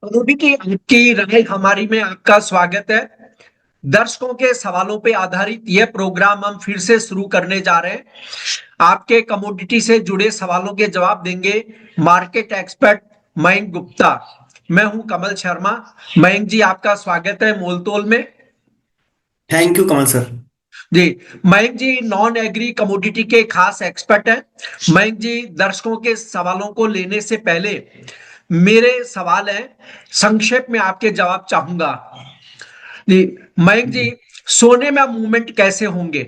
Ruby की आपकी राय हमारी में आपका स्वागत है। दर्शकों के सवालों पे आधारित यह प्रोग्राम हम फिर से शुरू करने जा रहे हैं। आपके कमोडिटी से जुड़े सवालों के जवाब देंगे मार्केट एक्सपर्ट मयंक गुप्ता। मैं हूं कमल शर्मा। मयंक जी, आपका स्वागत है मोलतोल में। Thank you Kamal sir. जी, Mayank ji non agri commodity के खास एक्सपर्ट हैं। मयंक जी, दर्शकों के सवालों को लेने से पहले मेरे सवाल हैं, संक्षेप में आपके जवाब चाहूंगा। जी, मयंक जी, सोने में मूवमेंट कैसे होंगे?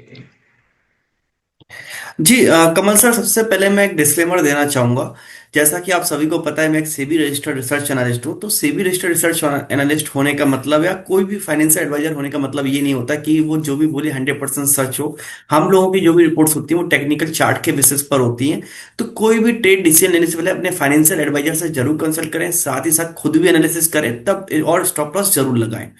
जी कमल सर, सबसे पहले मैं एक डिस्क्लेमर देना चाहूंगा। जैसा कि आप सभी को पता है, मैं एक सेबी रजिस्टर्ड रिसर्च एनालिस्ट हूं। तो सेबी रजिस्टर्ड रिसर्च एनालिस्ट होने का मतलब, या कोई भी फाइनेंशियल एडवाइजर होने का मतलब, ये नहीं होता कि वो जो भी बोले 100% सच हो। हम लोगों की जो भी रिपोर्ट्स होती हैं वो टेक्निकल चार्ट के बेसिस पर होती हैं। तो कोई भी ट्रेड डिसीजन लेने से पहले अपने फाइनेंशियल एडवाइजर से जरूर कंसल्ट करें, साथ ही साथ खुद भी एनालिसिस करें तब, और स्टॉप लॉस जरूर लगाएं।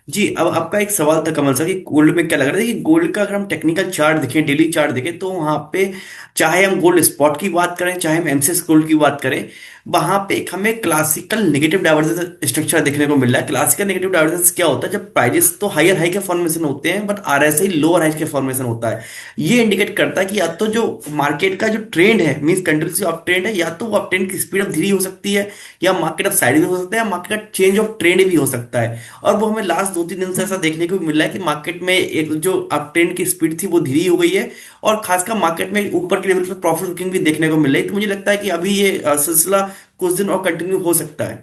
जी, अब आपका एक सवाल था कमल सर कि गोल्ड में क्या लग रहा है कि गोल्ड का अगर हम टेक्निकल चार्ट देखें, डेली चार्ट देखें, तो वहां पे चाहे हम गोल्ड स्पॉट की बात करें, चाहे हम एमसीएक्स गोल्ड की बात करें, वहां पे एक हमें क्लासिकल नेगेटिव डाइवर्जेंस स्ट्रक्चर देखने को मिल रहा है। क्लासिकल नेगेटिव डाइवर्जेंस क्या होता है? जब प्राइजेस तो हायर हाई के फॉर्मेशन होते हैं, बट आरएसआई लोअर हाई के फॉर्मेशन होता है। ये इंडिकेट करता है कि या तो जो मार्केट का जो ट्रेंड है, मीन कंटिन्यूसी ऑफ ट्रेंड है, या तो वो अप ट्रेंड की स्पीड अप धीरे हो सकती है, या मार्केट अप साइड भी हो सकता है, या मार्केट का चेंज ऑफ ट्रेंड भी हो सकता है। और वो हमें लास्ट 2-3 दिन से ऐसा देखने को मिल रहा है कि मार्केट में एक जो अप ट्रेंड की स्पीड थी वो धीरे हो गई है। और खासकर मार्केट में ऊपर के लेवल पर प्रॉफिट बुकिंग भी देखने को मिल रही है। तो मुझे लगता है कि अभी ये सिलसिला कुछ दिन और कंटिन्यू हो सकता है।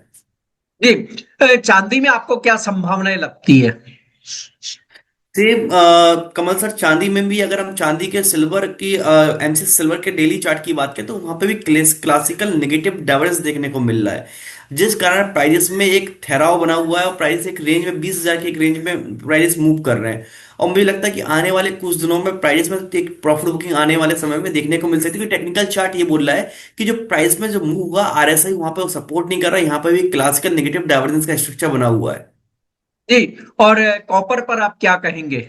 जी, चांदी में आपको क्या संभावनाएं लगती है? सेम कमल सर, चांदी में भी अगर हम चांदी के सिल्वर की एमसीएक्स सिल्वर के डेली चार्ट की बात करें, तो वहां पे भी क्लासिकल नेगेटिव डाइवर्जेंस देखने को मिल रहा है। जिस कारण प्राइजेस में एक ठहराव बना हुआ है, और प्राइस एक रेंज में 20,000 के एक रेंज में प्राइजेस मूव कर रहे हैं। और मुझे लगता है कि आने वाले कुछ दिनों में प्राइजेस में एक प्रॉफिट बुकिंग आने वाले समय में देखने को मिल सकती है, क्योंकि टेक्निकल चार्ट ये बोल रहा है कि जो प्राइस में जो मूव हुआ, आरएसआई वहां पे सपोर्ट नहीं कर रहा है। यहाँ पे भी क्लासिकल नेगेटिव डाइवर्जेंस का स्ट्रक्चर बना हुआ है। जी, और कॉपर पर आप क्या कहेंगे?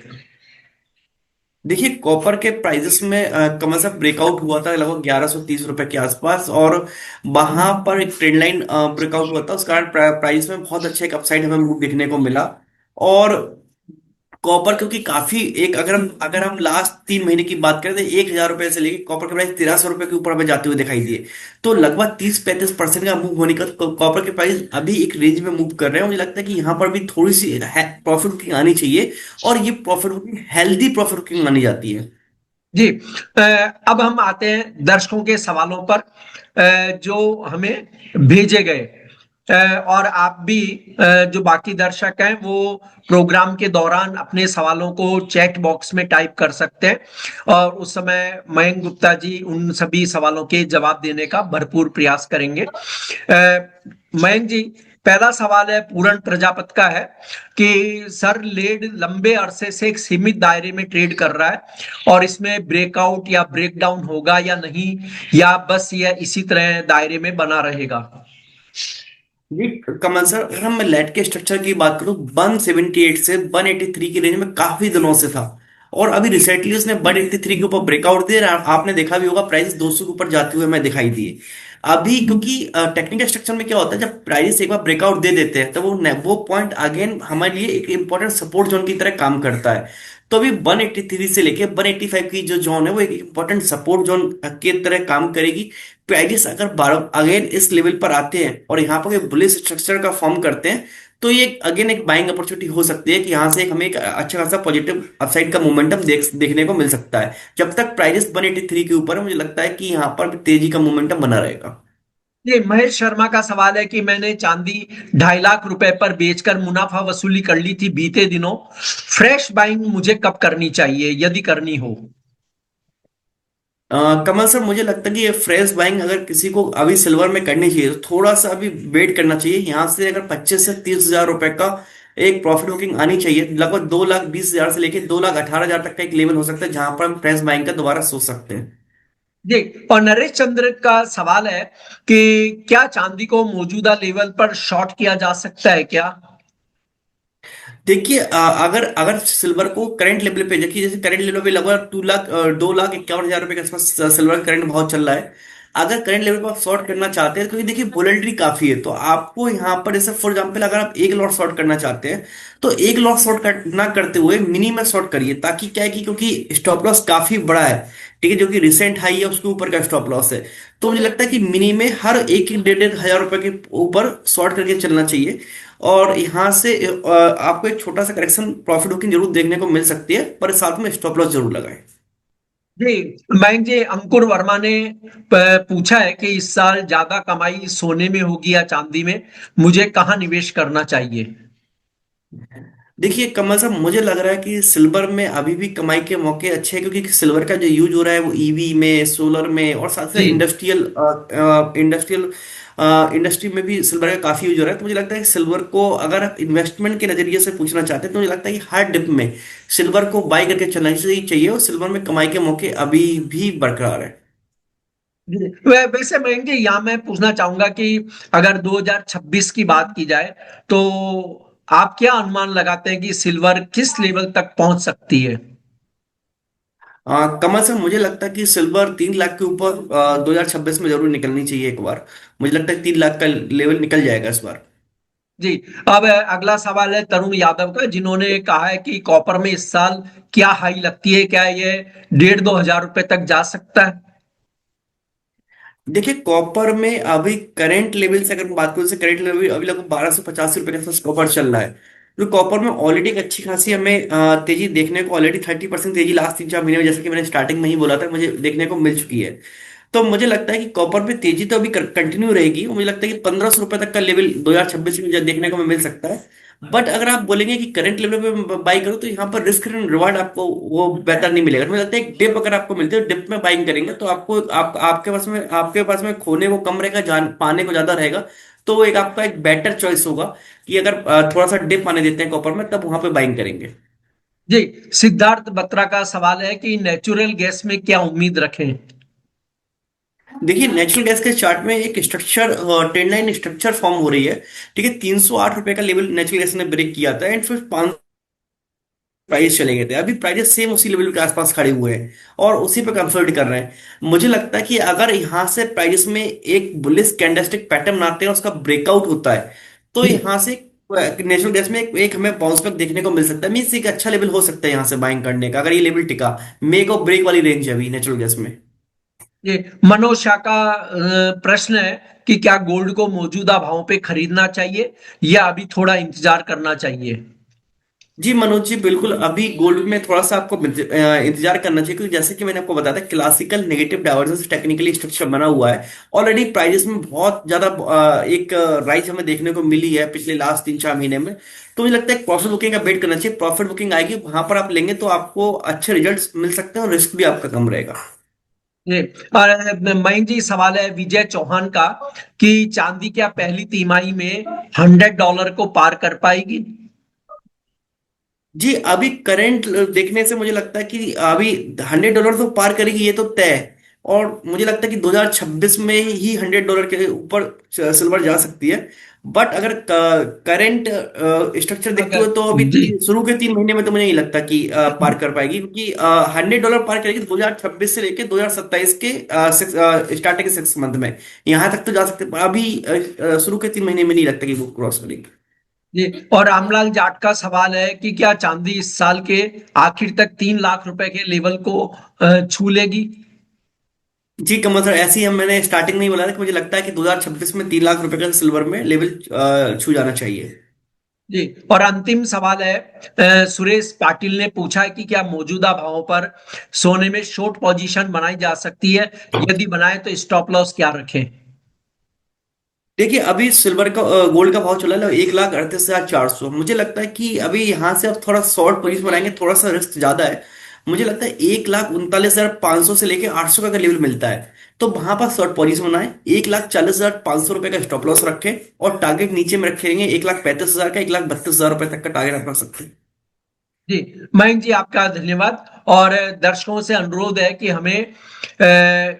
देखिए, कॉपर के प्राइजेस में कम से कम ब्रेकआउट हुआ था लगभग 1130 रुपए के आसपास, और वहां पर एक ट्रेंड लाइन ब्रेकआउट हुआ था। उस कारण प्राइस में बहुत अच्छा एक अपसाइड हमें मूव देखने को मिला। और कॉपर, क्योंकि काफी एक, अगर हम लास्ट 3 महीने की बात करें, तो 1,000 रुपए से लेके कॉपर के प्राइस 1300 रुपए के ऊपर हमें जाते हुए दिखाई दिए। तो लगभग 30-35% का मूव होने का कॉपर के प्राइस अभी एक रेंज में मूव कर रहे हैं। मुझे लगता है कि यहाँ पर भी थोड़ी सी प्रॉफिट बुकिंग आनी चाहिए, और ये profit booking healthy profit booking मानी जाती है। जी, अब हम आते हैं दर्शकों के सवालों पर, जो हमें भेजे गए। और आप भी, जो बाकी दर्शक हैं, वो प्रोग्राम के दौरान अपने सवालों को चैट बॉक्स में टाइप कर सकते हैं, और उस समय मयंक गुप्ता जी उन सभी सवालों के जवाब देने का भरपूर प्रयास करेंगे। मयंक जी, पहला सवाल है पूरण प्रजापत का, है कि सर लेड लंबे अरसे से एक सीमित दायरे में ट्रेड कर रहा है, और इसमें ब्रेकआउट या ब्रेकडाउन होगा या नहीं, या बस यह इसी तरह दायरे में बना रहेगा? जी कमल सर, अगर हम लेट के स्ट्रक्चर की बात करूं, 178 से 183 की रेंज में काफी दिनों से था। और अभी रिसेंटली उसने 183 के ऊपर ब्रेकआउट दिया। आपने देखा भी होगा, प्राइस 200 के ऊपर जाते हुए हमें दिखाई दिए। अभी क्योंकि टेक्निकल स्ट्रक्चर में क्या होता है, जब प्राइस एक बार ब्रेकआउट दे देते हैं, तो वो पॉइंट अगेन हमारे लिए एक इंपॉर्टेंट सपोर्ट जोन की तरह काम करता है। तो अभी 183 से लेके 185 की जो जोन है, वो एक इंपॉर्टेंट सपोर्ट जोन के तरह काम करेगी। प्राइजेस अगर अगेन इस लेवल पर आते हैं और यहाँ पर बुलिश स्ट्रक्चर का फॉर्म करते हैं, तो ये अगेन एक बाइंग अपॉर्चुनिटी हो सकती है कि यहाँ से एक हमें एक अच्छा खासा पॉजिटिव अपसाइड का मोमेंटम देखने को मिल सकता है। जब तक प्राइजेस 183 के ऊपर है, मुझे लगता है कि यहाँ पर भी तेजी का मोमेंटम बना रहेगा। ये महेश शर्मा का सवाल है कि मैंने चांदी 2.5 लाख रुपए पर बेचकर मुनाफा वसूली कर ली थी बीते दिनों। फ्रेश बाइंग मुझे कब करनी चाहिए, यदि करनी हो? कमल सर, मुझे लगता है कि ये फ्रेश बाइंग अगर किसी को अभी सिल्वर में करनी चाहिए, तो थोड़ा सा अभी वेट करना चाहिए। यहाँ से अगर 25 से 30 हजार रुपए का एक प्रॉफिट बुकिंग आनी चाहिए, लगभग 2,20,000 से लेकर 2,18,000 तक का एक लेवल हो सकता है, जहां पर हम फ्रेश बाइंग का दोबारा सोच सकते हैं। जी, और नरेश चंद्र का सवाल है कि क्या चांदी को मौजूदा लेवल पर शॉर्ट किया जा सकता है क्या? देखिए, अगर अगर सिल्वर को करंट लेवल पे देखिए, जैसे करंट लेवल पे लगभग 2,51,000 रुपए के आसपास सिल्वर का करंट भाव चल रहा है। अगर करंट लेवल पर आप शॉर्ट करना चाहते हैं, क्योंकि देखिए वोलेटिलिटी काफी है, तो आपको यहाँ पर जैसे फॉर एग्जांपल अगर आप एक लॉट शॉर्ट करना चाहते हैं, तो एक लॉट शॉर्ट ना करते हुए मिनी में शॉर्ट करिए, ताकि क्या है कि क्योंकि स्टॉप लॉस काफी बड़ा है, ठीक है, जो कि रिसेंट हाई है उसके ऊपर का स्टॉप लॉस है। तो मुझे लगता है कि मिनी में हर एक एक डेढ़ डेढ़ हजार रुपए के ऊपर शॉर्ट करके चलना चाहिए। और यहाँ से आपको एक छोटा सा करेक्शन प्रॉफिट बुकिंग जरूर देखने को मिल सकती है, पर साथ में स्टॉप लॉस जरूर लगाएं। जी, मयंक जी, अंकुर वर्मा ने पूछा है कि इस साल ज्यादा कमाई सोने में होगी या चांदी में, मुझे कहाँ निवेश करना चाहिए? देखिए कमल साहब, मुझे लग रहा है कि सिल्वर में अभी भी कमाई के मौके अच्छे हैं, क्योंकि सिल्वर का जो यूज हो रहा है वो ईवी में, सोलर में, और साथ जी साथ इंडस्ट्रियल इंडस्ट्री में भी सिल्वर का काफी यूज हो रहा है। तो मुझे लगता है कि सिल्वर को अगर आप इन्वेस्टमेंट के नजरिए से पूछना चाहते हैं, तो मुझे लगता है कि हर डिप में सिल्वर को बाई करके चलना चाहिए, और सिल्वर में कमाई के मौके अभी भी बरकरार है। जी। वैसे मयंक जी, यहाँ मैं पूछना चाहूंगा कि अगर 2026 की बात की जाए तो आप क्या अनुमान लगाते हैं कि सिल्वर किस लेवल तक पहुंच सकती है? कमल साहब, मुझे लगता है कि सिल्वर 3 लाख के ऊपर 2026 में जरूर निकलनी चाहिए एक बार। मुझे लगता है 3 लाख का लेवल निकल जाएगा इस बार। जी। अब अगला सवाल है तरुण यादव का, जिन्होंने कहा है कि कॉपर में इस साल क्या हाई लगती है, क्या ये 1,500-2,000 रुपए तक जा सकता है? देखिए कॉपर में अभी करंट लेवल से अगर बात करूँ, करंट लेवल अभी लगभग 1285 रुपए के आसपास कॉपर चल रहा है। तो कॉपर में ऑलरेडी एक अच्छी खासी हमें तेजी देखने को, ऑलरेडी 30% तेजी लास्ट 3 4 महीने में, जैसे कि मैंने स्टार्टिंग में ही बोला था, मुझे देखने को मिल चुकी है। तो मुझे लगता है कि कॉपर में तेजी तो अभी कंटिन्यू रहेगी, और मुझे लगता है कि 1500 रुपए तक का लेवल 2026 में देखने को मिल सकता है। बट अगर आप बोलेंगे कि करंट लेवल पे बाई करो, तो यहाँ पर रिस्क एंड रिवार्ड आपको वो बेहतर नहीं मिलेगा। मुझे लगता है एक डिप अगर आपको मिलती है, डिप में बाइंग करेंगे तो आपको आपके पास में खोने को कम रहेगा, जान पाने को ज्यादा रहेगा। तो वो एक आपका एक बेटर चॉइस होगा कि अगर थोड़ा सा डिप आने देते हैं कॉपर में, तब वहां पे बाइंग करेंगे। जी। सिद्धार्थ बत्रा का सवाल है कि नेचुरल गैस में क्या उम्मीद रखें? देखिए नेचुरल गैस के चार्ट में एक structure, trend line structure form हो रही है। ठीक है, 308 रुपए का लेवल नेचुरल गैस ने ब्रेक किया था, एंड फिर 5 प्राइस चले गए थे। अभी प्राइस सेम उसी लेवल के आसपास खड़े हुए हैं और उसी पे कंसोलिडेट कर रहे हैं। मुझे लगता है कि अगर यहाँ से प्राइस में एक बुलिश कैंडलस्टिक पैटर्न आते हैं, उसका ब्रेकआउट होता है, तो जी यहाँ से नेचुरल गैस में एक हमें बाउंस बैक देखने को मिल सकता है। मीन्स एक अच्छा लेवल हो सकता है यहाँ से बाइंग करने का, अगर ये लेवल टिका। मेक और ब्रेक वाली रेंज है अभी नेचुरल गैस में। जी। मनोज शाह का प्रश्न है कि क्या गोल्ड को मौजूदा भावों पे खरीदना चाहिए या अभी थोड़ा इंतजार करना चाहिए? जी मनोज जी, बिल्कुल अभी गोल्ड में थोड़ा सा आपको इंतजार करना चाहिए, क्योंकि जैसे कि मैंने आपको बताया था, classical negative divergence technically structure बना हुआ है। ऑलरेडी प्राइजेस में बहुत ज्यादा एक राइज हमें देखने को मिली है पिछले लास्ट 3 4 महीने में। तो मुझे लगता है प्रॉफिट बुकिंग का वेट करना चाहिए। प्रॉफिट बुकिंग आएगी, वहां पर आप लेंगे तो आपको अच्छे रिजल्ट्स मिल सकते हैं, और रिस्क भी आपका कम रहेगा। जी। और मयंक जी, सवाल है विजय चौहान का कि चांदी क्या पहली तिमाही में $100 को पार कर पाएगी? जी अभी करंट देखने से मुझे लगता है कि अभी $100 तो पार करेगी, ये तो तय है। और मुझे लगता है कि 2026 में ही $100 के ऊपर सिल्वर जा सकती है। बट अगर करंट स्ट्रक्चर देखते अगर हुए, तो अभी जी शुरू के 3 महीने में तो मुझे नहीं लगता कि पार कर पाएगी, क्योंकि $100 पार करेगी 2026 से लेके 2027 के स्टार्टिंग के 6 मंथ में। यहाँ तक तो जा सकते, अभी शुरू के 3 महीने में नहीं लगता कि वो क्रॉस करेगी। जी। और रामलाल जाट का सवाल है कि क्या चांदी इस साल के आखिर तक 3 लाख रुपए के लेवल को छू लेगी? जी कमल सर, ऐसे ही हम मैंने स्टार्टिंग में ही बोला था कि मुझे लगता है कि 2026 में 3 लाख रुपए का सिल्वर में लेवल छू जाना चाहिए। जी। और अंतिम सवाल है, सुरेश पाटिल ने पूछा है कि क्या मौजूदा भावों पर सोने में शॉर्ट पोजीशन बनाई जा सकती है? यदि बनाए तो स्टॉप लॉस क्या रखें? देखिए अभी सिल्वर का गोल्ड का भाव चला है 1,38,400। मुझे लगता है कि अभी यहाँ से आप थोड़ा शॉर्ट पोजीशन बनाएंगे, थोड़ा सा रिस्क ज्यादा है। मुझे लगता है 1,39,500 से लेके 800 का लेवल मिलता है, तो वहां पर शॉर्ट पोजीशन बनाए। 1,40,500 रुपए का स्टॉप लॉस रखें, और टारगेट नीचे में रखेंगे 1,35,000 का, 1,32,000 रुपए तक का टारगेट आप रख सकते हैं। जी। मयंक जी, आपका धन्यवाद। और दर्शकों से अनुरोध है कि हमें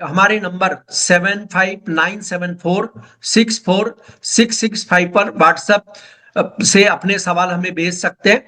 हमारे नंबर 7597464665 पर व्हाट्सएप से अपने सवाल हमें भेज सकते हैं।